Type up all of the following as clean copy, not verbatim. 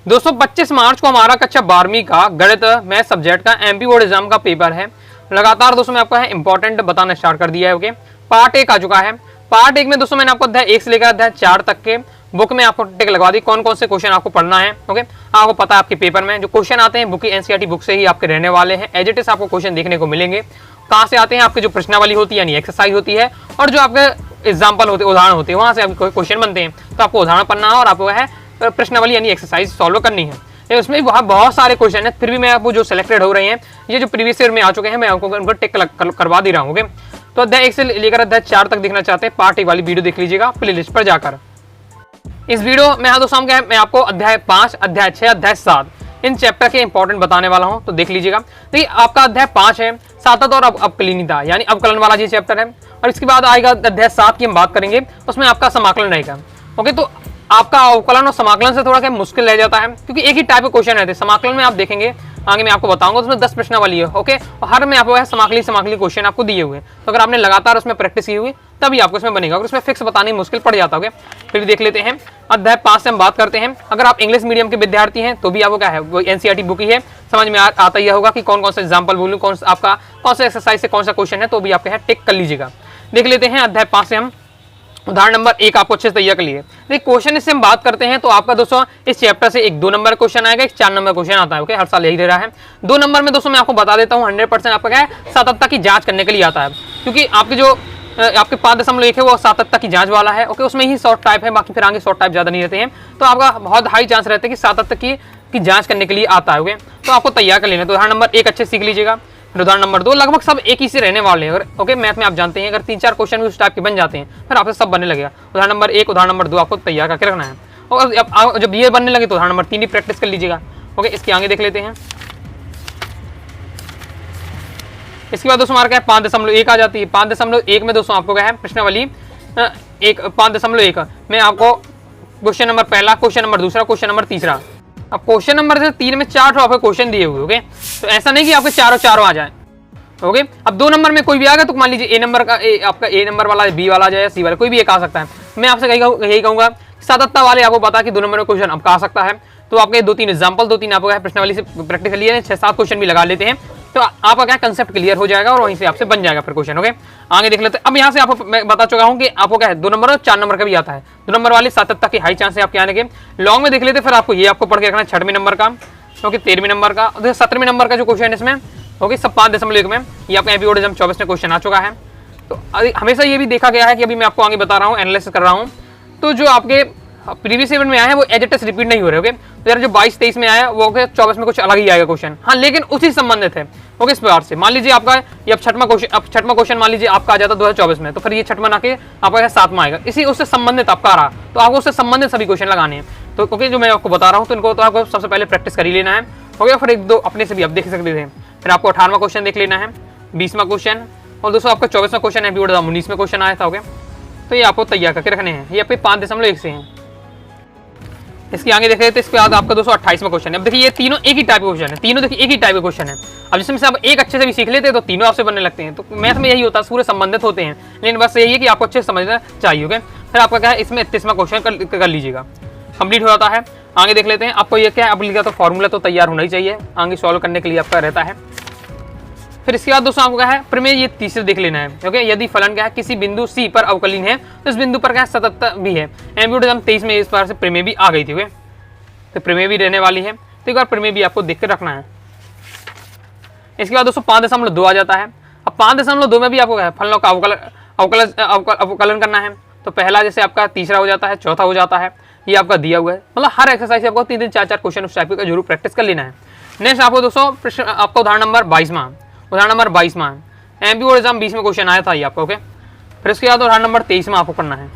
दोस्तों 25 मार्च को हमारा कक्षा 12वीं का गणित मैथ सब्जेक्ट का एमपी बोर्ड एग्जाम का पेपर है। लगातार दोस्तों मैं आपको है इंपॉर्टेंट बताना स्टार्ट कर दिया है। ओके, पार्ट 1 आ चुका है। पार्ट 1 में दोस्तों मैंने आपको अध्याय 1 से लेकर अध्याय 4 तक के बुक में आपको टिक लगवा दी, कौन कौन से क्वेश्चन आपको पढ़ना है। ओके, आपको पता है आपके पेपर में जो क्वेश्चन आते हैं बुक की एनसीईआरटी बुक से ही आपके रहने वाले हैं। एज इट इज आपको क्वेश्चन देखने को मिलेंगे। कहाँ से आते हैं? आपके जो प्रश्नावली होती है यानी एक्सरसाइज होती है, और जो आपके एग्जाम्पल होते हैं, उदाहरण होते हैं, वहां से आपके क्वेश्चन बनते हैं। तो आपको उदाहरण पढ़ना है और आपको है प्रश्नावली यानी एक्सरसाइज सॉल्व करनी है। उसमें बहुत सारे क्वेश्चन है, फिर भी मैं आपको जो सिलेक्टेड हो रहे हैं, ये जो प्रीवियस ईयर में आ चुके हैं, मैं आपको उनको टिक करवा दे रहा हूँ। तो अध्याय 1 से लेकर अध्याय 4 तक देखना चाहते हैं, पार्ट 1 वाली वीडियो देख लीजिएगा प्लेलिस्ट पर जाकर। इस वीडियो में दोस्तों मैं आपको अध्याय 5, अध्याय 6, अध्याय 7 इन चैप्टर के इंपॉर्टेंट बताने वाला हूं, तो देख लीजिएगा। देखिए आपका अध्याय 5 है सातत और अवकलनीयता यानी अवकलन वाला ये चैप्टर है, और इसके बाद आएगा अध्याय 7 की हम बात करेंगे, उसमें आपका समाकलन रहेगा। ओके, तो आपका अवकलन और समाकलन से थोड़ा क्या मुश्किल रह जाता है, क्योंकि एक ही टाइप के क्वेश्चन रहते हैं। समाकलन में आप देखेंगे आगे मैं आपको बताऊंगा, उसमें 10 प्रश्नावली है। ओके, और हर में आपको समाकली क्वेश्चन आपको दिए हुए हैं, तो अगर आपने लगातार उसमें प्रैक्टिस की हुई तभी आपको इसमें बनेगा, और उसमें फिक्स बताने में मुश्किल पड़ जाता है। फिर भी देख लेते हैं अध्याय 5 से हम बात करते हैं। अगर आप इंग्लिश मीडियम के विद्यार्थी हैं तो भी आपको क्या है, वो एनसीईआरटी बुक ही है, समझ में आता ही होगा कि कौन कौन सा एग्जाम्पल बोलूँ, कौन सा एक्सरसाइज से कौन सा क्वेश्चन है, तो भी आपके टिक कर लीजिएगा। देख लेते हैं अध्याय 5 से हम उदाहरण नंबर 1 आपको अच्छे से तैयार कर लिए। देखिए क्वेश्चन इससे हम बात करते हैं तो आपका दोस्तों इस चैप्टर से एक 2 नंबर क्वेश्चन आएगा, एक 4 नंबर क्वेश्चन आता है। ओके, हर साल यही दे रहा है। 2 नंबर में दोस्तों मैं आपको बता देता हूँ 100% आपका क्या है, सातत्य की जांच करने के लिए आता है, क्योंकि आपके जो आपके 5.1 है वो सातत्य की जांच वाला है। ओके, उसमें ही शॉर्ट टाइप है, बाकी फिर आगे शॉर्ट टाइप ज्यादा नहीं रहते हैं, तो आपका बहुत हाई चांस रहता है कि सातत्य की जांच करने के लिए आता है। ओके, तो आपको तैयार कर लेना। तो उदाहरण नंबर 1 अच्छे सीख लीजिएगा। फिर उदाहरण नंबर 2 लगभग सब एक ही से रहने वाले हैं। ओके, मैथ में आप जानते हैं अगर 3-4 क्वेश्चन भी उस टाइप के बन जाते हैं फिर आपसे सब बनने लगेगा। उदाहरण नंबर 1 उदाहरण नंबर 2 आपको तैयार करके रखना है, और जब ये बनने लगे तो उदाहरण नंबर 3 ही प्रैक्टिस कर लीजिएगा। ओके, इसके आगे देख लेते हैं। इसके बाद दोस्तों हमारा क्या है 5.1 आ जाती है। 5.1 में दोस्तों आपको क्या है प्रश्नावली 5.1 में आपको क्वेश्चन नंबर पहला, क्वेश्चन नंबर दूसरा, क्वेश्चन नंबर तीसरा। अब क्वेश्चन नंबर से 3 में 4 आपको क्वेश्चन दिए हुए। ओके, तो ऐसा नहीं कि आपके चारों आ जाए। ओके, अब 2 नंबर में कोई भी आ गया तो मान लीजिए ए नंबर का आपका ए नंबर वाला, बी वाला जाए या सी वाला, कोई भी एक आ सकता है। मैं आपसे यही कहूंगा सातत्य वाले आपको पता कि 2 नंबर में क्वेश्चन अब आ सकता है, तो आपके 2-3 एग्जाम्पल, 2-3 आपको प्रश्नावली से प्रैक्टिस कर लिए, 6-7 क्वेश्चन भी लगा लेते हैं, तो आपका क्या कंसेप्ट क्लियर हो जाएगा और वहीं से आपसे बन जाएगा फिर क्वेश्चन। ओके, आगे देख लेते हैं। अब यहाँ से आपको मैं बता चुका हूँ कि आपको क्या है 2 नंबर और 4 नंबर का भी आता है। 2 नंबर वाले सातत्य की हाई चांस है आपके आने के। लॉन्ग में देख लेते फिर आपको ये आपको पढ़ के रखना है 6वें नंबर का, क्योंकि 13वें नंबर का, 17वें नंबर का जो क्वेश्चन है इसमें। ओके, सब 5.1 में ये आपका एमपी बोर्ड एग्जाम 24 में क्वेश्चन आ चुका है। तो हमेशा ये भी देखा गया है कि अभी मैं आपको आगे बता रहा हूँ, एनालिसिस कर रहा हूँ, तो जो आपके प्रीवियस ईयर में आया है वो एज इट इज रिपीट नहीं हो रहे। ओके, तो यार जो 22-23 में आया वो 24 में कुछ अलग ही आएगा क्वेश्चन, हाँ, लेकिन उसी संबंधित है। ओके, इस प्रकार से मान लीजिए आपका ये अब 6वां क्वेश्चन मान लीजिए आपका आ जाता 2024 में, तो फिर ये 6वां ना के आपका 7वां आएगा, इसी उससे संबंधित आपका आ रहा, तो आपको उससे संबंधित सभी क्वेश्चन लगाने हैं। तो ओके, जो मैं आपको बता रहा हूँ तो इनको तो आपको सबसे पहले प्रैक्टिस कर ही लेना है। ओके, फिर 1-2 अपने से भी आप देख सकते हैं। फिर आपको 18वां क्वेश्चन देख लेना है, 20वां क्वेश्चन, और दोस्तों आपका 24वां क्वेश्चन एमपी बोर्ड 19 में क्वेश्चन आया था। ओके, तो ये आपको तैयार करके रखने हैं, ये आपके 5.1 से हैं। इसके आगे देख रहे थे, इसके बाद आपका 228वां क्वेश्चन है। अब देखिए ये तीनों एक ही टाइप के क्वेश्चन है, तीनों देखिए एक ही टाइप के क्वेश्चन है। अब जिसमें से आप एक अच्छे से भी सीख लेते हैं तो तीनों आपसे बनने लगते हैं। तो मैथ में यही होता है, पूरे संबंधित होते हैं, लेकिन बस यही है कि आपको अच्छे से समझना चाहिए। ओके, फिर आपका क्या है इसमें 31वां क्वेश्चन कर लीजिएगा, कंप्लीट हो जाता है। आगे देख लेते हैं। आपको ये क्या है, अब लिखा तो फॉर्मूला तो तैयार होना ही चाहिए आगे सॉल्व करने के लिए आपका रहता है। फिर इसके बाद दोस्तों आपको क्या है प्रमेय, ये तीसरे देख लेना है। ओके, यदि फलन क्या है किसी बिंदु सी पर अवकलीन है तो इस बिंदु पर क्या सातत्य भी है। एमपी बोर्ड एग्जाम 23 में इस बार से प्रमेय भी आ गई थी। ओके, तो प्रमेय भी रहने वाली है, तो एक बार प्रमेय भी आपको देख कर रखना है। इसके बाद दोस्तों 5.2 आ जाता है। अब 5.2 में भी आपको क्या है फलनों का अवकलन करना है। तो पहला जैसे आपका तीसरा हो जाता है, चौथा हो जाता है, ये आपका दिया हुआ है। मतलब हर एक्सरसाइज आपको 3-3, 4-4 क्वेश्चन उस टाइप का जरूर प्रैक्टिस कर लेना है। नेक्स्ट आपको दोस्तों प्रश्न आपका उदाहरण नंबर 22वां, उदाहरण नंबर 22वां एमपी बोर्ड एग्जाम 20 में क्वेश्चन आया था ये आपका। ओके, फिर इसके बाद उदाहरण नंबर 23वां आपको करना है।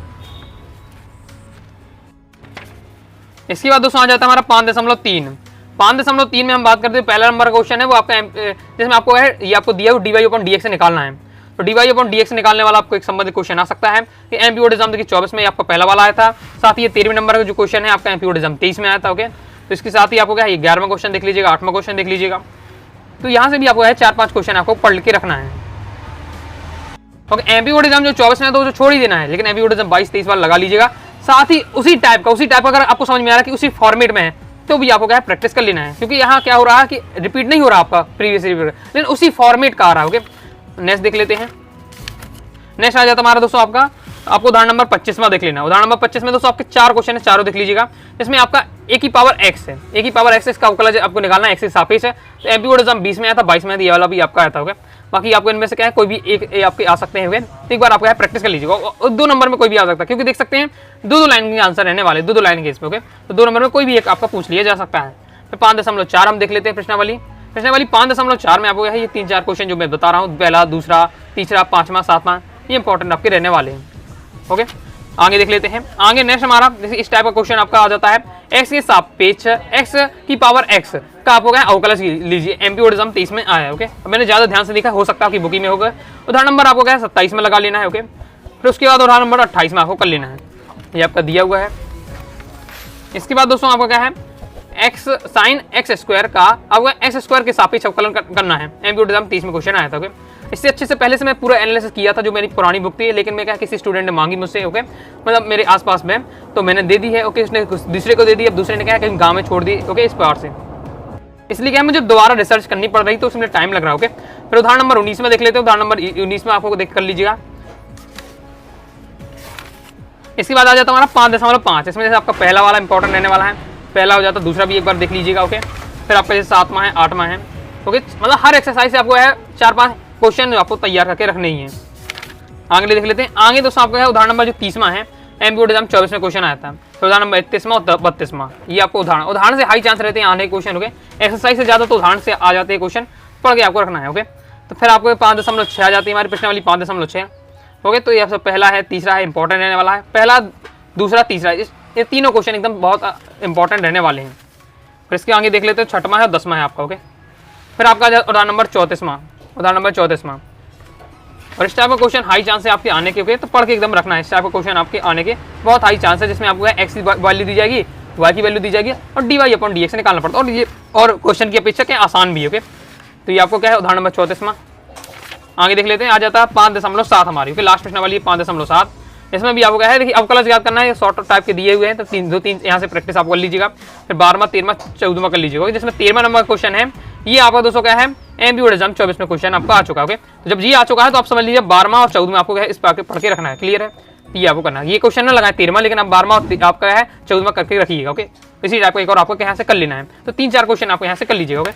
इसके बाद दोस्तों आ जाता है हमारा 5.3। 5.3 में हम बात करते हैं, पहला नंबर का क्वेश्चन है वो आपका जिसमें आपको है ये आपको दिया हुआ dy/dx से निकालना है। तो dy/dx से निकालने वाला आपको एक संबंधित क्वेश्चन आ सकता है। ये एमपी बोर्ड एग्जाम देखिए 24 में आपका पहला वाला आया था, साथ ही ये 13वें नंबर का जो क्वेश्चन है आपका एमपी बोर्ड एग्जाम 23 में आया था। ओके, तो इसके साथ ही आपको क्या है 11वां क्वेश्चन देख लीजिएगा, 8वां क्वेश्चन देख लीजिएगा। तो यहाँ से भी आपको है 4-5 क्वेश्चन आपको पढ़ के रखना है। ओके, एमपी बोर्ड एग्जाम जो 24 में है तो वो छोड़ ही देना है, लेकिन एमपी बोर्ड एग्जाम 22-23 वाला लगा लीजिएगा। साथ ही उसी टाइप का अगर आपको समझ में आ रहा है कि उसी फॉर्मेट में है तो भी आपको क्या है प्रैक्टिस कर लेना है, क्योंकि यहाँ क्या हो रहा है कि रिपीट नहीं हो रहा आपका प्रीवियस रिव्यू, लेकिन उसी फॉर्मेट का आ रहा है। ओके, नेक्स्ट देख लेते हैं। नेक्स्ट आ जाता हमारा दोस्तों आपको उदाहरण नंबर 25वां देख लेना। उदाहरण नंबर 25 में दोस्तों आपके 4 क्वेश्चन है, चारों देख लीजिएगा। इसमें आपका ए की पावर x है, ए की पावर x है, इसका अवकलज आपको निकालना है, x के सापेक्ष है। तो एमपी बोर्ड एग्जाम 20 में आया था, 22 में ये वाला भी आपका आया था। ओके, बाकी आपको इनमें से क्या है कोई भी एक आपके आ सकते हैं, तो एक बार आपको प्रैक्टिस कर लीजिएगा। और 2 नंबर में कोई भी आ सकता है, क्योंकि देख सकते हैं 2 लाइन के आंसर रहने वाले, 2 लाइन के इसमें। ओके, तो 2 नंबर में कोई भी एक आपका पूछ लिया जा सकता है। फिर 5.4 हम देख लेते हैं प्रश्नावली। 5.4 में आपको ये 3-4 क्वेश्चन जो मैं बता रहा हूँ, पहला, दूसरा, तीसरा, 5वां, 7वां, ये इंपॉर्टेंट आपके रहने वाले हैं। ओके, आगे देख लेते हैं। आगे नेक्स्ट हमारा जैसे इस टाइप का क्वेश्चन आपका आ जाता है, x के सापेक्ष x की पावर x का आपको क्या अवकलज लीजिए। एमपी बोर्ड एग्जाम 23 में आया है। ओके, मैंने ज्यादा ध्यान से देखा, हो सकता है आपकी बुकी में होगा। उदाहरण नंबर आपको क्या है 27 में लगा लेना है। ओके, फिर उसके बाद उदाहरण नंबर 28 में आपको कर लेना है, ये आपका दिया हुआ है। इसके बाद दोस्तों आपको क्या है x sin x² का आपको x² के सापेक्ष अवकलन करना है। एमपी बोर्ड एग्जाम 30 में क्वेश्चन आया था। ओके, इससे अच्छे से पहले से मैं पूरा एनालिसिस किया था, जो मेरी पुरानी बुक थी, लेकिन मैं क्या किसी स्टूडेंट ने मांगी मुझसे। ओके, मतलब मेरे आसपास में, तो मैंने दे दी है। ओके, उसने दूसरे को दे दी, अब दूसरे ने क्या कहीं गाँव में छोड़ दी। ओके, इस प्रकार से, इसलिए क्या मुझे दोबारा रिसर्च करनी पड़ रही, तो उसमें टाइम लग रहा है। ओके, फिर उदाहरण नंबर 19 में देख लेते हैं। उदाहरण नंबर 19 में आपको देख कर लीजिएगा। इसके बाद आ जाता हमारा 5.5। इसमें जैसे आपका पहला वाला इंपॉर्टेंट रहने वाला है, पहला हो जाता, दूसरा भी एक बार देख लीजिएगा। ओके, फिर आपका जैसे 7वां है, 8वां है। ओके, मतलब हर एक्सरसाइज से आपको है 4-5 क्वेश्चन आपको तैयार करके रखने ही है। आगे देख लेते हैं। आगे दोस्तों आपको है उदाहरण नंबर जो 30वां है, एमपी बोर्ड एग्जाम 24 में क्वेश्चन आया था। तो उदाहरण नंबर 31वां और 32वां, ये आपको उदाहरण से हाई चांस रहते हैं आने के क्वेश्चन। ओके, एक्सरसाइज से ज्यादा तो उदाहरण से आ जाते हैं क्वेश्चन, पढ़ के आपको रखना है। ओके, तो फिर आपको 5.6 आ जाती है हमारी प्रश्नावली 5.6। ओके, तो ये सब पहला है, तीसरा है, इंपॉर्टेंट रहने वाला है। पहला, दूसरा, तीसरा, ये तीनों क्वेश्चन एकदम बहुत इंपॉर्टेंट रहने वाले हैं। फिर इसके आगे देख लेते हैं 6वां है और 10वां है आपका। ओके, फिर आपका उदाहरण नंबर 34वां, उदाहरण नंबर 34वां। और इस टाइप का क्वेश्चन हाई चांस है आपके आने के। ओके, तो पढ़ के एकदम रखना है, इस टाइप का क्वेश्चन आपके आने के बहुत हाई चांस है, जिसमें आपको x की वैल्यू दी जाएगी, y की वैल्यू दी जाएगी, और dy/dx निकालना पड़ता है। और ये और क्वेश्चन की अपेक्षा क्या आसान भी है। ओके, तो ये आपको क्या है उदाहरण नंबर 34वां। आगे देख लेते हैं। आ जाता है 5.7 हमारी। ओके, लास्ट प्रश्न वाली 5.7। इसमें भी आपको क्या है, देखिए अवकलज याद करना है, शॉर्ट टाइप के दिए हुए हैं, तो 2-3 यहाँ से प्रैक्टिस आप कर लीजिएगा। फिर 12वां, 13वां, 14वां कर लीजिएगा। जिसमें 13वां नंबर क्वेश्चन है, ये आपका दोस्तों क्या है एमपी बोर्ड एग्जाम 24 में क्वेश्चन आपका आ चुका है। ओके, तो जब ये आ चुका है तो आप समझ लीजिए 12वां और 14वां आपको क्या है इस पर पढ़ के रखना है। क्लियर है, ये आपको करना है। ये क्वेश्चन ना लगाए 13वां, लेकिन आप 12वां और आपका है 14वां करके रखिएगा। ओके, इसी टाइप का एक और आपको यहाँ से कर लेना है, तो 3-4 क्वेश्चन आपको यहाँ से कर लीजिएगा। ओके,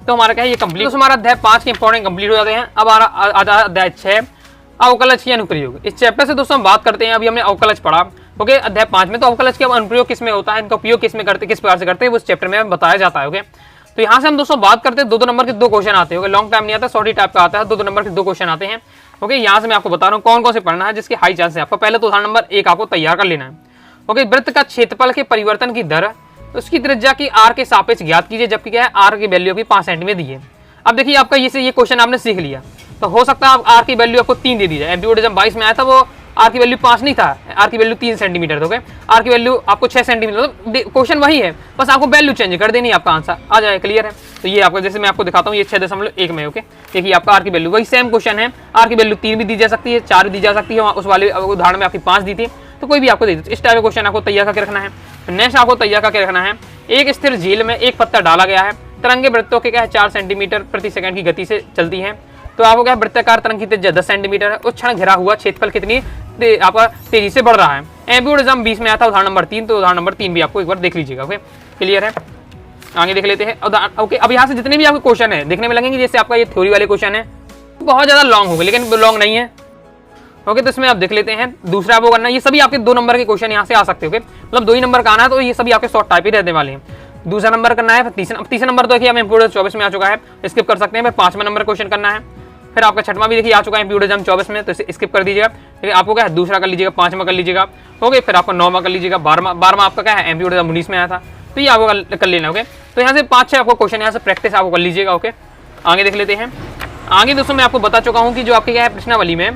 तो हमारा क्या है ये कंप्लीट, तो हमारा अध्याय 5 के इंपॉर्टेंट कंप्लीट हो जाते हैं। अब आ जाता है अध्याय 6, अवकलज की अनुप्रयोग। इस चैप्टर से दोस्तों हम बात करते हैं, अभी हमने अवकलज पढ़ा। ओके, अध्याय 5 में तो अवकलज के अनुप्रयोग किसमें होता है, इनका उपयोग किसमें करते, किस प्रकार से करते हैं, उस चैप्टर में बताया जाता है। ओके, तो यहाँ से हम दोस्तों बात करते हैं 2-2 नंबर के 2 क्वेश्चन आते हैं। लॉन्ग टाइम नहीं आता, शॉर्टी टाइप का आता है, 2-2 नंबर के 2 क्वेश्चन आते हैं। ओके, यहाँ से मैं आपको बता रहा हूँ कौन कौन से पढ़ना है, जिसके हाई चांस है आपका। पहले तो उदाहरण नंबर 1 आपको तैयार कर लेना है। ओके, वृत्त का क्षेत्रफल के परिवर्तन की दर, उसकी त्रिज्या की r के सापेक्ष ज्ञात कीजिए, जबकि क्या है r की वैल्यू की 5 सेंटीमीटर दी है। अब देखिए आपका ये क्वेश्चन आपने सीख लिया, तो हो सकता है r की वैल्यू आपको 3 दे दी जाए। एमपी बोर्ड एग्जाम 22 में आया था, वो r की वैल्यू 5 नहीं था, r की वैल्यू 3 सेंटीमीटर। ओके, r की वैल्यू आपको 6 सेंटीमीटर, तो क्वेश्चन वही है, बस आपको वैल्यू चेंज कर देनी है, आपका आंसर आ जाए। क्लियर है, तो ये आपको जैसे मैं आपको दिखाता हूँ, ये 6.1 में। ओके, देखिए आपका r की वैल्यू वही सेम क्वेश्चन है, r की वैल्यू 3 भी दी जा सकती है, 4 भी दी जा सकती है। उस वाले उदाहरण में आपकी 5 दी थी, तो कोई भी आपको दे दी। इस टाइप का क्वेश्चन आपको तैयार करके रखना है। नेक्स्ट आपको तैयार करके रखना है, एक स्थिर झील में एक पत्थर डाला गया है, तरंगे वृत्तों के क्या है 4 सेंटीमीटर प्रति सेकंड की गति से चलती है। तो आपको क्या वृत्ताकार तरंग की त्रिज्या 10 सेंटीमीटर है, उस क्षण घिरा हुआ क्षेत्रफल कितनी आपका तेजी से बढ़ रहा है। एमपी बोर्ड एग्जाम 20 में आया था उदाहरण नंबर 3, तो उदाहरण नंबर 3 भी आपको एक बार देख लीजिएगा। ओके, क्लियर है, आगे देख लेते हैं। ओके, अब यहाँ से जितने भी आपके क्वेश्चन है देखने में लगेंगे, जैसे आपका ये थ्योरी वाले क्वेश्चन है बहुत ज्यादा लॉन्ग होंगे, लेकिन लॉन्ग नहीं है। ओके, तो इसमें आप देख लेते हैं। दूसरा आपको करना है, ये सभी आपके 2 नंबर के क्वेश्चन यहाँ से आ सकते हैं। मतलब 2 ही नंबर का आना है, तो ये सभी आपके शॉर्ट टाइप ही रहने वाले हैं। दूसरा नंबर करना है, तीसरा नंबर तो देखिए एमपी बोर्ड 24 में आ चुका है, स्किप कर सकते हैं। फिर 5वां नंबर क्वेश्चन करना है, फिर आपका 6वां भी देखिए आ चुका है एमपी बोर्ड एग्जाम 24 में, तो इसे स्किप कर दीजिएगा। फिर आपको क्या है दूसरा कर लीजिएगा, 5वां कर लीजिएगा। ओके, फिर आपका 9वां कर लीजिएगा, 12वां आपका क्या है एमपी बोर्ड एग्जाम 19 में आया था, तो ये आपको कर लेना। ओके, तो यहाँ से 5-6 आपको क्वेश्चन यहाँ से प्रैक्टिस आपको कर लीजिएगा। ओके, आगे देख लेते हैं। आगे दोस्तों मैं आपको बता चुका हूँ कि जो आपके क्या है प्रश्नावली में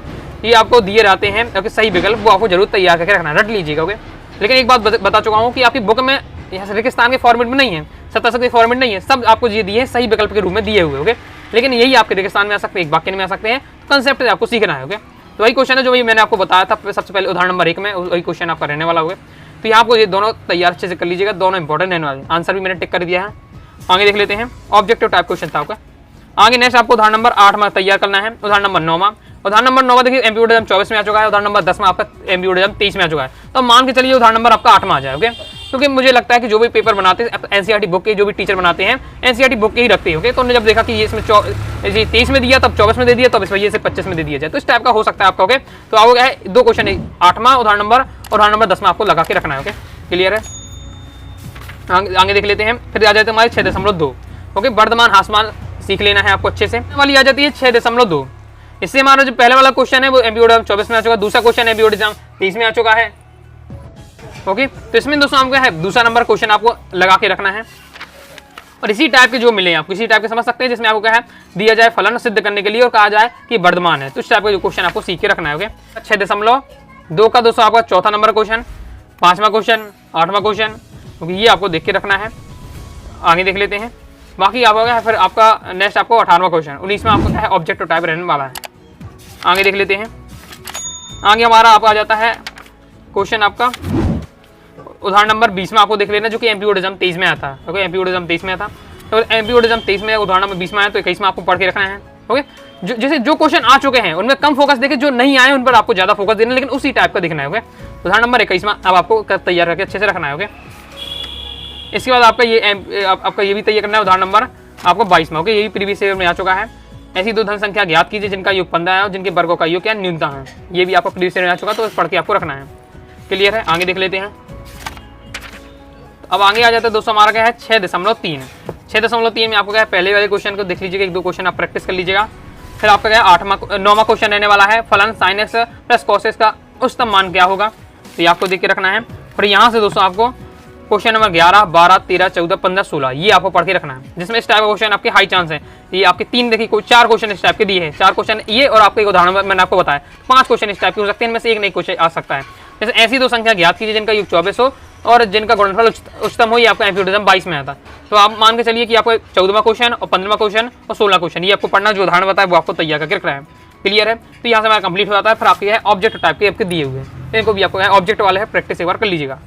ये आपको दिए रहते हैं, ओके, सही विकल्प वो आपको जरूर तैयार करके रखना, रट लीजिएगा। ओके, लेकिन एक बात बता चुका हूँ कि आपकी बुक में यहाँ से रेगिस्तान के फॉर्मेट में नहीं है, शतशत के फॉर्मेट नहीं है, सब आपको ये दिए सही विकल्प के रूप में दिए हुए। ओके, लेकिन यही आपके रेगिस्तान में आ सकते हैं, एक वाक्य में आ सकते हैं, कंसेप्ट आपको सीखना है। ओके, तो वही क्वेश्चन है जो मैंने आपको बताया था सबसे पहले उदाहरण नंबर 1 में, वही क्वेश्चन आपका रहने वाला होगा। तो यहाँ आपको ये दोनों तैयार अच्छे से कर लीजिएगा, दोनों इंपॉर्टेंट रहने वाले। आंसर भी मैंने टिक कर दिया है। आगे देख लेते हैं, ऑब्जेक्टिव टाइप क्वेश्चन था आपका। आगे नेक्स्ट आपको उदाहरण नंबर 8 में तैयार करना है। उदाहरण नंबर 9 उदाहरण नंबर 9 देखिए एमपीओडिज्म 24 में आ चुका है, उदाहरण नंबर 10 में आपका एमपीओडिज्म 23 में आ चुका है। तो मान के चलिए उदाहरण नंबर आपका 8 में आ जाए, ओके। क्योंकि मुझे लगता है कि जो भी पेपर बनाते हैं एनसीईआरटी बुक के जो भी टीचर बनाते हैं एनसीईआरटी बुक के ही रखते हैं, ओके। तो उन्होंने जब देखा कि ये इसमें 23 में दिया तब 24 में दे दिया, तब इस वजह से 25 में दे दिया जाए, तो इस टाइप का हो सकता है आपका, ओके। तो आपको क्या है 2 क्वेश्चन 8वां उदाहरण नंबर 10 में आपको लगा के रखना है, ओके। क्लियर है। आगे देख लेते हैं, फिर आ जाते हैं हमारे 6.2, ओके। वर्धमान हासमान सीख लेना है आपको अच्छे से। वाली आ जाती है 6.2। इससे हमारा जो पहले वाला क्वेश्चन है वो एमपीओडिज्म 24 में आ चुका है, दूसरा क्वेश्चन एमपीओडिज्म 23 में आ चुका है, ओके। तो इसमें दोस्तों आपका है दूसरा नंबर क्वेश्चन आपको लगा के रखना है। और इसी टाइप के जो मिले आप इसी टाइप के समझ सकते हैं, जिसमें आपको क्या है दिया जाए फलन सिद्ध करने के लिए और कहा जाए कि वर्धमान है, तो इस टाइप का जो क्वेश्चन आपको सीख के रखना है, ओके। 6.2 का दोस्तों आपका चौथा नंबर क्वेश्चन, 5वां क्वेश्चन, 8वां क्वेश्चन, क्योंकि ये आपको देख के रखना है। आगे देख लेते हैं, बाकी आप हो गया फिर आपका नेक्स्ट आपको 18वां क्वेश्चन, 19 में आपको क्या है ऑब्जेक्टिव टाइप रहने वाला है। आगे देख लेते हैं, आगे हमारा आपका आ जाता है क्वेश्चन आपका उदाहरण नंबर 20 में आपको देख लेना, जो कि एमपीओडिज्म 23 में आता है, ओके। एमपीओडिज्म 23 में आता, तो एमपीओडिज्म 23 में उदाहरण नंबर 20 में आया तो 21 में आपको पढ़ के रखना है, ओके। जैसे जो क्वेश्चन आ चुके हैं उनमें कम फोकस देखे, जो नहीं आए उन पर आपको ज्यादा फोकस देना, लेकिन उसी टाइप का दिखना है, ओके। उदाहरण नंबर 21 में अब आपको तैयार करके अच्छे से रखना है, ओके। इसके बाद आपका ये भी तैयार करना है उदाहरण नंबर आपको 22 में, ओके। ये भी प्रीवियस ईयर में आ चुका है। ऐसी 2 धन संख्या ज्ञात कीजिए जिनका योग 15 है और जिनके वर्गों का योग क्या न्यूनतम है, ये भी आपको प्रीवियस ईयर में आ चुका, तो पढ़ के आपको रखना है। क्लियर है। आगे देख लेते हैं, अब आगे आ जाता है दोस्तों हमारा क्या है 6.3। 6.3 में आपको क्या है पहले वाले क्वेश्चन को देख लीजिएगा, 1-2 क्वेश्चन आप प्रैक्टिस कर लीजिएगा। फिर आपका क्या है 9वां क्वेश्चन रहने वाला है, फलन sin x plus cos x का उच्चतम मान क्या होगा, तो ये आपको देख के रखना है। और यहाँ से दोस्तों आपको क्वेश्चन नंबर 11, 12, 13, 14, 15, 16 ये आपको पढ़ के रखना है, जिसमें इस टाइप का क्वेश्चन आपके हाई चांस है। ये आपके 3 देखिए 4 क्वेश्चन इस टाइप के दिए हैं, 4 क्वेश्चन ये और आपको एक उदाहरण मैंने आपको बताया 5 क्वेश्चन इस टाइप के हो सकते हैं, इनमें से एक नई क्वेश्चन आ सकता है। जैसे ऐसी 2 संख्या ज्ञात कीजिए जिनका योग 24 हो और जिनका गुणनफल उच्चतम हो, ये आपका एमपीओडिज्म 22 में आता। तो आप मान के चलिए कि आपको 14वां क्वेश्चन और 15वां क्वेश्चन और 16वां क्वेश्चन ये आपको पढ़ना, जो उदाहरण बताया वो आपको तैयार करके रखना है। क्लियर है। तो यहाँ से हमारा कंप्लीट हो जाता है। फिर आपके है ऑब्जेक्ट टाइप के आपके दिए हुए हैं, तो इनको भी आपको ऑब्जेक्ट वाले है प्रैक्टिस एक बार कर लीजिएगा।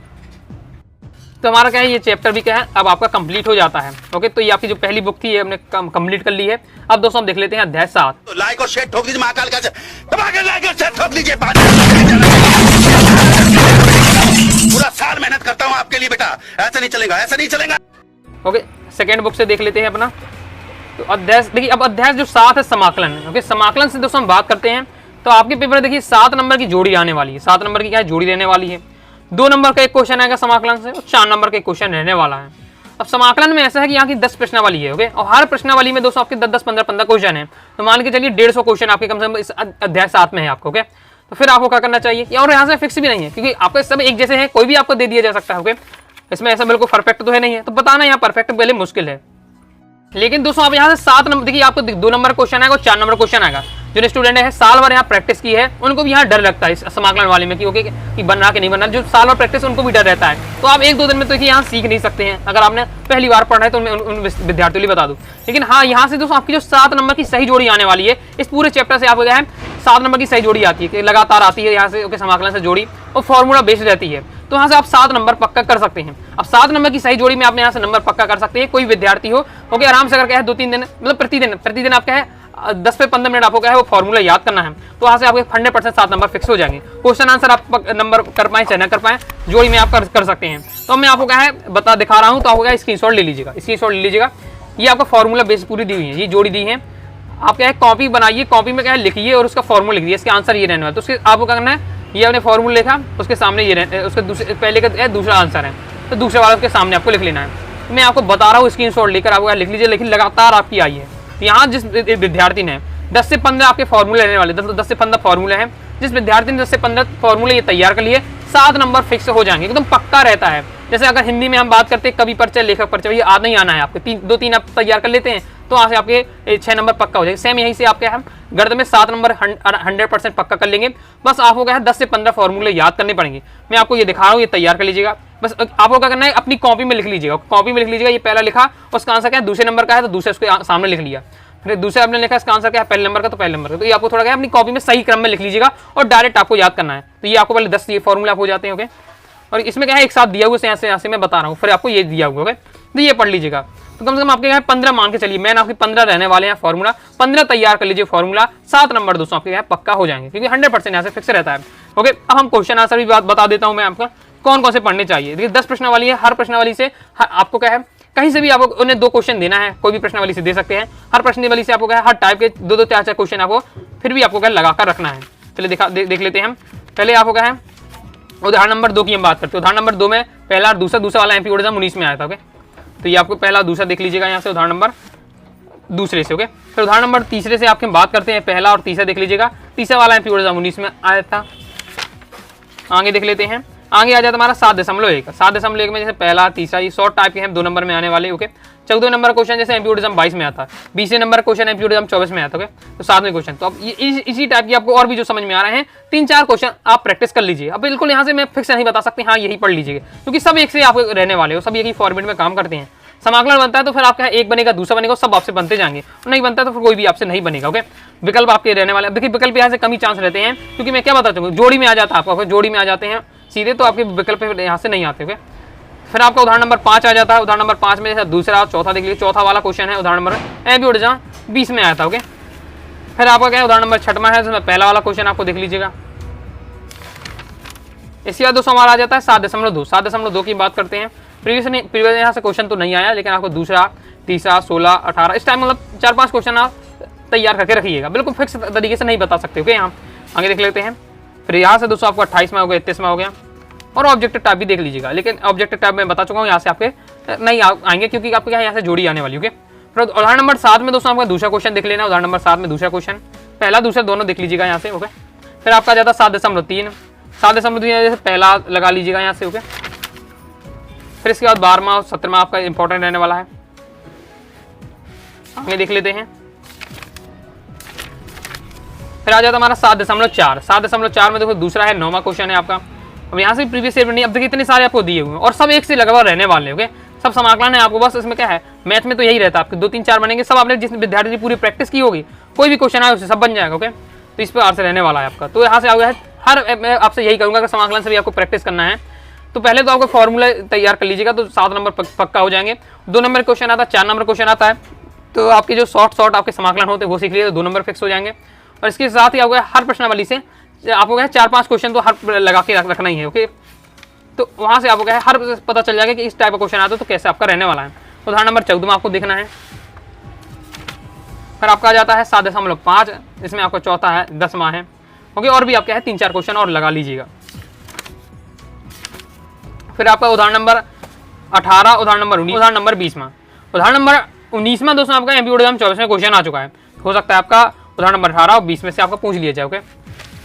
तो हमारा क्या है ये चैप्टर भी क्या है अब आपका कंप्लीट हो जाता है, ओके। तो ये आपकी जो पहली बुक थी ये हमने कंप्लीट कर ली है। अब दोस्तों हम देख लेते हैं अध्याय 7। तो लाइक और शेयर ठोक दीजिए, महाकाल का दबा के लाइक और शेयर ठोक दीजिए। पूरा साल मेहनत करता हूँ आपके लिए बेटा, ऐसा नहीं चलेगा, ऐसा नहीं चलेगा, ओके। सेकेंड बुक से देख लेते हैं अपना। तो अध्याय देखिए, अब अध्याय जो 7 है समाकलन, ओके। समाकलन से दोस्तों हम बात करते हैं तो आपके पेपर देखिए 7 नंबर की जोड़ी आने वाली है, 7 नंबर की क्या है जोड़ी रहने वाली है। 2 नंबर का एक क्वेश्चन आएगा समाकलन से और 4 नंबर का एक क्वेश्चन रहने वाला है। अब समाकलन में ऐसा है कि यहाँ की 10 प्रश्नावली है, ओके। और हर प्रश्नावली में दोस्तों आपके 10-10, 15-15 क्वेश्चन है। तो मान के चलिए 150 क्वेश्चन आपके कम से कम इस अध्याय 7 में है आपको, ओके। तो फिर आपको क्या करना चाहिए, और यहाँ से फिक्स भी नहीं है क्योंकि आपके सब एक जैसे हैं, कोई भी आपको दे दिया जा सकता है, ओके। इसमें ऐसा बिल्कुल परफेक्ट तो है नहीं है, तो बताना यहाँ परफेक्ट पहले मुश्किल है। लेकिन दोस्तों आप यहाँ से 7 नंबर देखिए, आपको 2 नंबर क्वेश्चन आएगा और 4 नंबर क्वेश्चन आएगा। जो स्टूडेंट है साल भर यहाँ प्रैक्टिस की है उनको भी यहाँ डर लगता है इस समाकलन वाले में कि ओके कि बन रहा कि नहीं बन रहा। जो साल भर प्रैक्टिस उनको भी डर रहता है। तो आप 1-2 दिन में तो यहाँ सीख नहीं सकते हैं। अगर आपने पहली बार पढ़ा है तो उन विद्यार्थियों के लिए बता दूँ। लेकिन हाँ, यहाँ से दोस्तों आपकी जो 7 नंबर की सही जोड़ी आने वाली है, इस पूरे चैप्टर से आपको क्या है 7 नंबर की सही जोड़ी आती है कि लगातार आती है यहाँ से, ओके, समाकलन से जोड़ी और फॉर्मूला बेस्ड रहती है। तो यहाँ से आप 7 नंबर पक्का कर सकते हैं। अब 7 नंबर की सही जोड़ी में आपने यहाँ से नंबर पक्का कर सकते हैं। कोई विद्यार्थी हो ओके, आराम से अगर क्या है 2-3 दिन मतलब प्रतिदिन आप क्या है 10 से 15 मिनट आपको क्या है वो फॉर्मूला याद करना है। तो वहाँ से आपके 100% 7 नंबर फिक्स हो जाएंगे। क्वेश्चन आंसर आप नंबर कर पाए चाहे ना कर पाए, जोड़ी में आप कर सकते हैं। तो मैं आपको क्या है दिखा रहा हूँ, तो आपको क्या स्क्रीनशॉट ले लीजिएगा, स्क्रीनशॉट ले लीजिएगा। ये आपका फॉर्मूला बेस पूरी दी हुई है, ये जोड़ी दी है। आप क्या है कॉपी बनाइए, कॉपी में क्या है लिखिए और उसका फॉर्मूला लिख दिए, इसके आंसर ये रहने वाला। तो उसके आपको क्या करना है, ये आपने फॉर्मूला लिखा, उसके सामने ये उसके पहले का दूसरा आंसर है, तो दूसरे वाला उसके सामने आपको लिख लेना है। मैं आपको बता रहा हूँ, स्क्रीनशॉट लेकर आपको लिख लीजिए, लेकिन लगातार आपकी आई है। यहाँ जिस विद्यार्थी ने 10 से 15 आपके फॉर्मूले रहने वाले, 10 से 15 फॉर्मूले हैं। जिस विद्यार्थी ने 10 से 15 फॉर्मूले ये तैयार कर लिए, 7 नंबर फिक्स हो जाएंगे, एकदम पक्का रहता है। जैसे अगर हिंदी में हम बात करते हैं कवि परिचय, लेखक परिचय, ये आना ही आना है आपके 2-3 आप तैयार कर लेते हैं तो वहाँ से आपके 6 नंबर पक्का हो जाएगा। सेम यहीं से आपके हम गणित में 7 नंबर 100% पक्का कर लेंगे। बस आपको क्या है 10 से 15 फॉर्मूले याद करने पड़ेंगे। मैं आपको ये दिखा रहा हूँ, ये तैयार कर लीजिएगा। बस आपको क्या करना है, अपनी कॉपी में लिख लीजिएगा, कॉपी में लिख लीजिएगा। ये पहला लिखा, उसका आंसर क्या है दूसरे नंबर का है तो दूसरे उसके सामने लिख लिया। फिर दूसरे आपने लिखा, इसका आंसर क्या है पहले नंबर का तो पहले नंबर का। तो ये आपको थोड़ा क्या है अपनी कॉपी में सही क्रम में लिख लीजिएगा और डायरेक्ट आपको याद करना है। तो ये आपको पहले 10 ये फॉर्मूला हो जाते हैं, ओके। और इसमें क्या है एक साथ दिया हुआ यहाँ से मैं बता रहा हूँ, फिर आपको ये दिया हुआ है, तो ये पढ़ लीजिएगा। तो कम से कम आपके क्या है 15 मान के चलिए, मैंने आपके 15 रहने वाले हैं फॉर्मूला, 15 तैयार कर लीजिए फॉर्मूला, 7 नंबर दोस्तों आपके क्या है पक्का हो जाएंगे, क्योंकि 100% यहाँ से फिक्स रहता है। ओके, अब हम क्वेश्चन आंसर भी बता देता हूँ मैं आपका कौन कौन से पढ़ने चाहिए। देखिए 10 प्रश्नावली है, हर प्रश्नावली से आपको क्या है कहीं से भी आपको उन्हें 2 क्वेश्चन देना है, कोई भी प्रश्नावली से दे सकते हैं। हर प्रश्नावली से आपको क्या है हर टाइप के 2-2 4-4 क्वेश्चन आपको फिर भी आपको क्या लगा कर रखना है। चलिए देख लेते हैं हम। पहले आपको क्या है उदाहरण नंबर 2 की हम बात करते हैं। उदाहरण नंबर 2 में पहला और दूसरा वाला एमपी 19 में आया था। ओके, तो ये आपको पहला दूसरा देख लीजिएगा यहाँ से उदाहरण नंबर दूसरे से। ओके, फिर उदाहरण नंबर तीसरे से आपकी बात करते हैं, पहला और तीसरा देख लीजिएगा, तीसरा वाला एमपी 19 में आया था। आगे देख लेते हैं, आगे आ जाता हमारा 7.1। 7.1 में जैसे पहला तीसरा ये शॉर्ट टाइप के हैं, 2 नंबर में आने वाले। ओके, 14 नंबर क्वेश्चन जैसे एमपीओडिज्म 22 में आता, 20 नंबर क्वेश्चन एमपीओडिज्म 24 में आता। ओके, तो 7वें क्वेश्चन। तो अब इसी टाइप की आपको और भी जो समझ में आ रहे हैं 3-4 क्वेश्चन आप प्रैक्टिस कर लीजिए। अब बिल्कुल यहाँ से मैं फिक्स नहीं बता सकती हाँ यही पढ़ लीजिए, क्योंकि सब एक से आप रहने वाले हो, सब एक ही फॉर्मेट में काम करते हैं। समाकलन बनता है तो फिर आपका एक बनेगा, दूसरा बनेगा, सब आपसे बनते जाएंगे, नहीं बनता तो फिर कोई भी आपसे नहीं बनेगा। ओके, विकल्प आपके रहने वाले। देखिए विकल्प यहाँ से कम ही चांस रहते हैं, क्योंकि मैं क्या बताता हूँ जोड़ी में आ जाता है आपका, जोड़ी में आ जाते हैं सीधे, तो आपके विकल्प यहाँ से नहीं आते। ओके, फिर आपका उदाहरण नंबर 5 आ जाता है। उदाहरण नंबर 5 में जैसे दूसरा और चौथा देख लीजिए, चौथा वाला क्वेश्चन है उदाहरण नंबर एमपीओडिज्म 20 में आया था। ओके, फिर आपका क्या है उदाहरण नंबर 6वां है, जिसमें पहला वाला क्वेश्चन आपको देख लीजिएगा। इसके बाद दोस्तों हमारा आ जाता है 7.2। 7.2 की बात करते हैं। प्रीवियस यहाँ से क्वेश्चन तो नहीं आया, लेकिन आपको दूसरा, तीसरा, 16, 18 इस टाइम मतलब 4-5 क्वेश्चन आप तैयार करके रखिएगा, बिल्कुल फिक्स तरीके से नहीं बता सकते। ओके, यहाँ आगे देख लेते हैं। फिर यहाँ से दोस्तों आपको 28वां हो गया, 31वां हो गया, और ऑब्जेक्टिव टाइप भी देख लीजिएगा, लेकिन ऑब्जेक्टिव टाइप में बता चुका हूँ यहाँ से आपके नहीं आएंगे, क्योंकि आपके यहाँ से जोड़ी आने वाली। ओके, फिर उदाहरण नंबर 7 में दोस्तों आपका दूसरा क्वेश्चन देख लेना। उदाहरण नंबर 7 में दूसरा क्वेश्चन, पहला दूसरा दोनों देख लीजिएगा यहाँ से। ओके, फिर आपका आ जाता है 7.3। 7.3 जैसे पहला लगा लीजिएगा यहाँ से। ओके, फिर इसके बाद 12वां और 17वां आपका इंपॉर्टेंट रहने वाला है। आगे देख लेते हैं। फिर आ जाता हमारा 7.4। 7.4 में देखो दूसरा है, 9वां क्वेश्चन है आपका। अब यहाँ से प्रीवियस ईयर में नहीं, अब देखिए इतने सारे आपको दिए हुए हैं और सब एक से लगा हुआ रहने वाले। ओके, सब समाकलन है आपको, बस इसमें क्या है मैथ में तो यही रहता है, आपके 2-3-4 बनेंगे, सब आपने जिस विद्यार्थी की पूरी प्रैक्टिस की होगी, कोई भी क्वेश्चन आए उससे सब बन जाएगा। ओके, तो इस प्रकार से रहने वाला है आपका। तो यहाँ से आ गया है हर, मैं आपसे यही करूँगा कि समाकलन से भी आपको प्रैक्टिस करना है, तो पहले तो आपको फॉर्मूला तैयार कर लीजिएगा, तो 7 नंबर पक्का हो जाएंगे। 2 नंबर क्वेश्चन आता है, 4 नंबर क्वेश्चन आता है, तो आपके जो शॉर्ट आपके समाकलन होते हैं वो सीख लिए, तो 2 नंबर फिक्स हो जाएंगे। और इसके साथ ही आपको हर प्रश्नावली से आपको क्या 4-5 क्वेश्चन तो हर लगा के रखना ही है। ओके, तो वहाँ से आपको क्या है हर पता चल जाएगा कि इस टाइप का क्वेश्चन आता है तो कैसे आपका रहने वाला है। उदाहरण नंबर 14 में आपको देखना है। फिर आपका आ जाता है 7.5, इसमें आपका चौथा है, 10वां है। ओके, और भी आपका है 3-4 क्वेश्चन और लगा लीजिएगा। फिर आपका उदाहरण नंबर 18, उदाहरण नंबर 19, उदाहरण नंबर 20वां। उदाहरण नंबर 19वां दोस्तों आपका एमपीओडिज्म 24 में क्वेश्चन आ चुका है, हो सकता है आपका उदाहरण नंबर 18 और 20 में से आपका पूछ लिया जाए। ओके,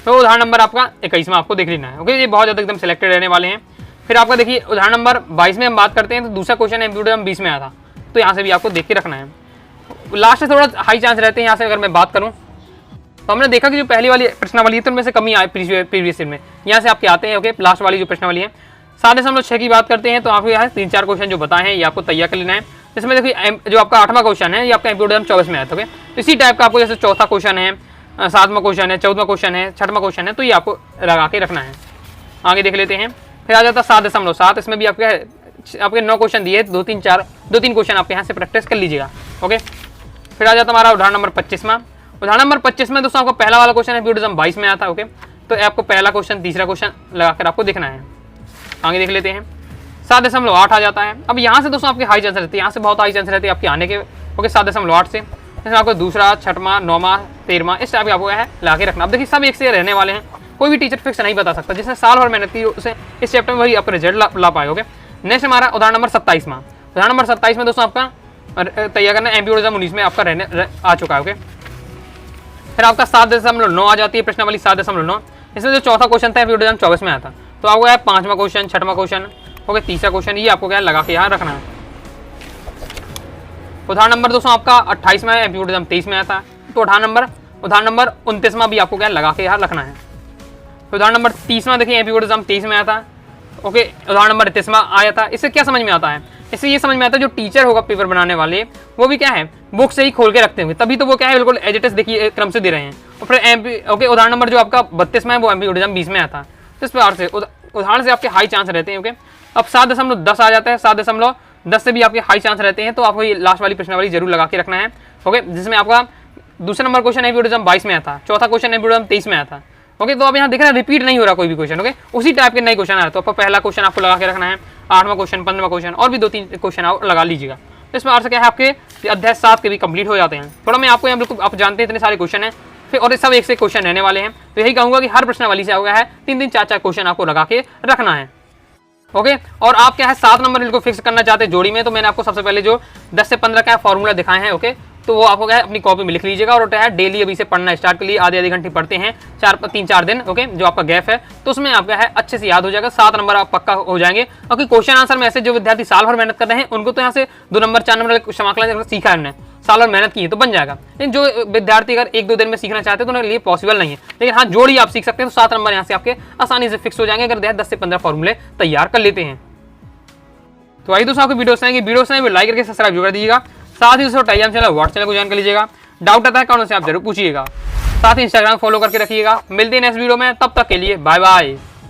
तो उदाहरण नंबर आपका 21वां आपको देख लेना है। ओके, ये बहुत ज़्यादा एकदम सिलेक्टेड रहने वाले हैं। फिर आपका देखिए उदाहरण नंबर 22 में हम बात करते हैं, तो दूसरा क्वेश्चन एमपीओडिज्म 20 में आया था, तो यहाँ से भी आपको देख के रखना है। लास्ट में थोड़ा हाई चांस रहते हैं यहाँ से, अगर मैं बात करूँ तो हमने देखा कि जो पहली वाली प्रश्नावली है तो उनमें से कमी आए प्रीवियस ईयर में, यहाँ से आपके आते हैं। ओके, लास्ट वाली जो प्रश्नावली है 7.6 की बात करते हैं, तो आपको यहाँ 3-4 क्वेश्चन जो बताए हैं ये आपको तैयार कर लेना है। इसमें देखिए जो आपका 8वां क्वेश्चन है ये आपका एमपीओडिज्म 24 में आया था। ओके, इसी टाइप का आपको जैसे चौथा क्वेश्चन है, 7वां क्वेश्चन है, 14वां क्वेश्चन है, 6वां क्वेश्चन है, तो ये आपको लगा के रखना है। आगे देख लेते हैं। फिर आ जाता है 7.7, इसमें भी आपके 9 क्वेश्चन दिए, 2-3 क्वेश्चन आपके यहाँ से प्रैक्टिस कर लीजिएगा। ओके, फिर आ जाता हमारा उदाहरण नंबर 25वां। उदाहरण नंबर 25 में दोस्तों आपको पहला वाला क्वेश्चन एमपीओडिज्म 22 में आया था। ओके, तो आपको पहला क्वेश्चन, तीसरा क्वेश्चन लगाकर आपको देखना है। आगे देख लेते हैं। 7.8 आ जाता है। अब यहाँ से दोस्तों आपके हाई चांस रहते हैं, यहाँ से बहुत हाई चांस रहते हैं आपके आने के। ओके, 7.8 से इसमें आपको दूसरा, 6वां, 9वां, 13वां इस टाइप आपको है ला के रखना। अब देखिए सब एक से रहने वाले हैं, कोई भी टीचर फिक्स नहीं बता सकता, जिसने साल भर मेहनत की उसे इस चैप्टर में वही आपका रिजल्ट ला पाए। ओके, नेक्स्ट हमारा उदाहरण नंबर 27वां। उदाहरण नंबर 27 में दोस्तों आपका तैयार करना एमपीओडिज्म 19 में आपका रहने आ चुका है। ओके, फिर आपका 7.9 आ जाती है प्रश्नावली 7.9। इसमें जो चौथा क्वेश्चन था एमपीओडिज्म 24 में आया था, तो आपको है 5वां क्वेश्चन, 6वां क्वेश्चन, ओके, तीसरा क्वेश्चन, ये आपको क्या लगा के यहाँ रखना है। उदाहरण नंबर दोस्तों आपका 28 में एमपीओडिज्म 23 में आया था, तो उदाहरण नंबर 29वां भी आपको क्या लगा के यहाँ रखना है। उदाहरण नंबर 30वां देखिए एमपीओडिज्म 23 में आया था। ओके, उदाहरण नंबर 33वां आया था। इससे क्या समझ में आता है, इससे ये समझ में आता है जो टीचर होगा पेपर बनाने वाले वो भी क्या है बुक से ही खोल के रखते होंगे, तभी तो वो क्या है बिल्कुल एज इट इज देखिए क्रम से दे रहे हैं। और फिर ओके, उदाहरण नंबर जो आपका 32वां है वो एमपीओडिज्म 20 में आया था। तो इस प्रकार से उदाहरण से आपके हाई चांस रहते हैं। ओके, अब 7.10 आ जाता है, 7.10 से भी आपके हाई चांस रहते हैं, तो आपको ये लास्ट वाली प्रश्नावली जरूर लगा के रखना है। ओके, जिसमें आपका दूसरा नंबर क्वेश्चन एपिडोजम 22 में आता, चौथा क्वेश्चन एपिडोजम 23 में आता। ओके, तो अब यहाँ देख रहे हैं रिपीट नहीं हो रहा कोई भी क्वेश्चन। ओके, उसी टाइप के नए क्वेश्चन आ रहे हैं, तो आपको पहला क्वेश्चन आपको लगा के रखना है, 8वां क्वेश्चन, 15वां क्वेश्चन और भी 2-3 क्वेश्चन आप लगा लीजिएगा। तो इसमें अर्थ क्या है, आपके अध्याय 7 के भी कंप्लीट हो जाते हैं। थोड़ा मैं आपको यहाँ बिल्कुल, आप जानते हैं इतने सारे क्वेश्चन हैं, फिर और सब एक से क्वेश्चन रहने वाले हैं, तो यही कहूँगा कि हर प्रश्नावली से आपका है 3-3, 4-4 क्वेश्चन आपको लगा के रखना है। ओके, और आप क्या है 7 नंबर बिल्कुल फिक्स करना चाहते हैं जोड़ी में, तो मैंने आपको सबसे पहले जो 10 से 15 का फॉर्मूला दिखाए हैं। ओके, तो वो आपको क्या है अपनी कॉपी में लिख लीजिएगा, और क्या है डेली अभी से पढ़ना स्टार्ट कर लिए, आधे घंटे पढ़ते हैं 3-4 दिन। ओके, जो आपका गैप है, तो उसमें आपका है अच्छे से याद हो जाएगा, 7 नंबर आप पक्का हो जाएंगे। क्योंकि क्वेश्चन आंसर में ऐसे जो विद्यार्थी साल भर मेहनत कर रहे हैं, उनको तो यहाँ से 2 नंबर 4 नंबर समाकलन सीखा है, साल भर मेहनत की है तो बन जाएगा। लेकिन जो विद्यार्थी अगर 1-2 दिन में सीखना चाहते हैं तो उनके लिए पॉसिबल नहीं है, लेकिन हाँ जोड़ी आप सीख सकते हैं, तो 7 नंबर यहाँ से आपके आसानी से फिक्स हो जाएंगे अगर 10 से 15 फॉर्मूले तैयार कर लेते हैं। तो आइए दोस्तों, आपको वीडियो से लाइक करके सब्सक्राइब कर दीजिएगा। साथ ही दोस्तों टेलीग्राम चैनल, व्हाट्सएप चैनल को ज्वाइन कर लीजिएगा। डाउट आता है कौन से आप जरूर पूछिएगा। साथ ही इंस्टाग्राम फॉलो करके रखिएगा। मिलते हैं नेक्स्ट वीडियो में, तब तक के लिए बाय बाय।